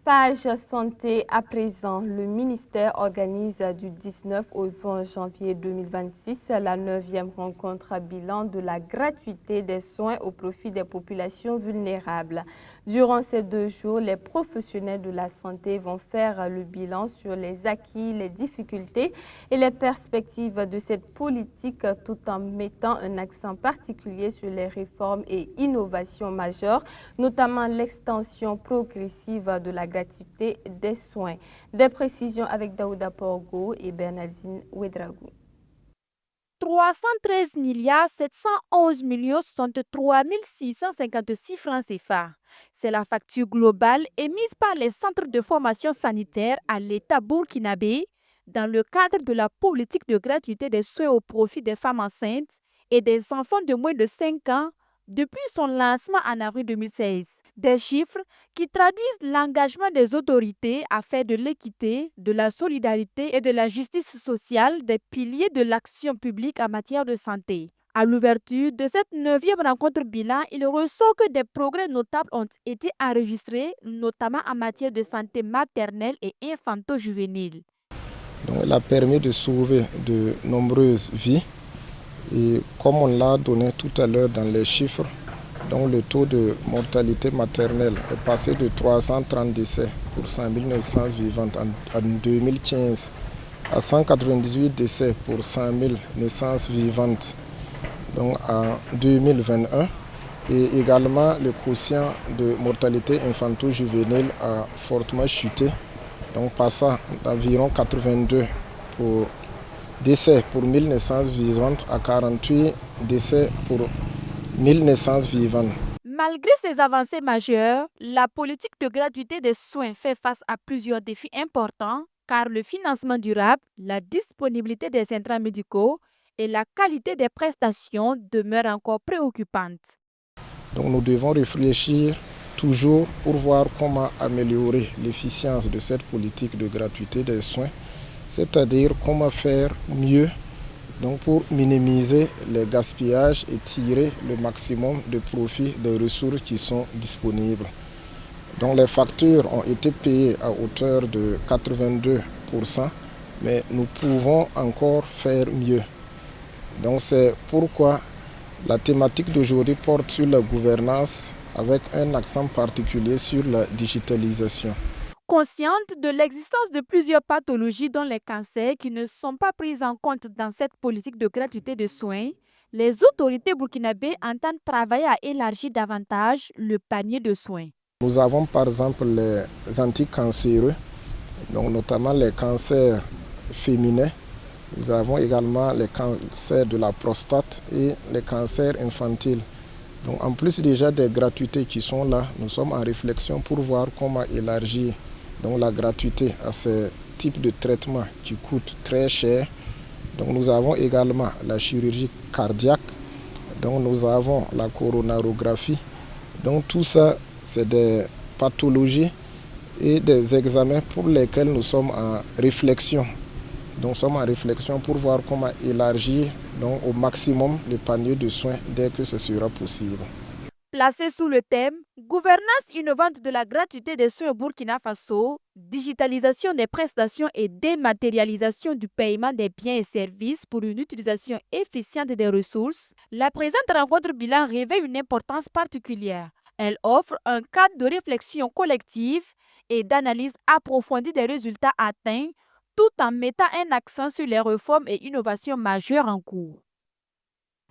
Page santé à présent. Le ministère organise du 19 au 20 janvier 2026 la 9e rencontre à bilan de la gratuité des soins au profit des populations vulnérables. Durant ces 2 jours, les professionnels de la santé vont faire le bilan sur les acquis, les difficultés et les perspectives de cette politique tout en mettant un accent particulier sur les réformes et innovations majeures, notamment l'extension progressive de la gratuité des soins. Des précisions avec Daouda Porgo et Bernardine Ouedraogo. 313 milliards 711 millions 63 656 francs CFA. C'est la facture globale émise par les centres de formation sanitaire à l'État burkinabé dans le cadre de la politique de gratuité des soins au profit des femmes enceintes et des enfants de moins de 5 ans depuis son lancement en avril 2016. Des chiffres qui traduisent l'engagement des autorités à faire de l'équité, de la solidarité et de la justice sociale des piliers de l'action publique en matière de santé. À l'ouverture de cette 9e rencontre bilan, il ressort que des progrès notables ont été enregistrés, notamment en matière de santé maternelle et infanto-juvénile. Donc, elle a permis de sauver de nombreuses vies. Et comme on l'a donné tout à l'heure dans les chiffres, donc le taux de mortalité maternelle est passé de 330 décès pour 100 000 naissances vivantes en 2015 à 198 décès pour 100 000 naissances vivantes donc en 2021. Et également, le quotient de mortalité infanto-juvénile a fortement chuté, donc passant d'environ 82 pour décès pour 1000 naissances vivantes à 48 décès pour 1000 naissances vivantes. Malgré ces avancées majeures, la politique de gratuité des soins fait face à plusieurs défis importants car le financement durable, la disponibilité des intrants médicaux et la qualité des prestations demeurent encore préoccupantes. Donc nous devons réfléchir toujours pour voir comment améliorer l'efficience de cette politique de gratuité des soins, c'est-à-dire comment faire mieux donc pour minimiser les gaspillages et tirer le maximum de profit des ressources qui sont disponibles. Donc les factures ont été payées à hauteur de 82%, mais nous pouvons encore faire mieux. Donc c'est pourquoi la thématique d'aujourd'hui porte sur la gouvernance avec un accent particulier sur la digitalisation. Consciente de l'existence de plusieurs pathologies dont les cancers qui ne sont pas prises en compte dans cette politique de gratuité de soins, les autorités burkinabées entendent travailler à élargir davantage le panier de soins. Nous avons par exemple les anticancéreux, donc notamment les cancers féminins. Nous avons également les cancers de la prostate et les cancers infantiles. Donc en plus déjà des gratuités qui sont là, nous sommes en réflexion pour voir comment élargir donc, la gratuité à ces types de traitements qui coûtent très cher. Donc nous avons également la chirurgie cardiaque, donc nous avons la coronarographie. Donc tout ça, c'est des pathologies et des examens pour lesquels nous sommes en réflexion. Donc nous sommes en réflexion pour voir comment élargir donc, au maximum le panier de soins dès que ce sera possible. Placé sous le thème « Gouvernance innovante de la gratuité des soins au Burkina Faso, digitalisation des prestations et dématérialisation du paiement des biens et services pour une utilisation efficiente des ressources », la présente rencontre bilan revêt une importance particulière. Elle offre un cadre de réflexion collective et d'analyse approfondie des résultats atteints tout en mettant un accent sur les réformes et innovations majeures en cours.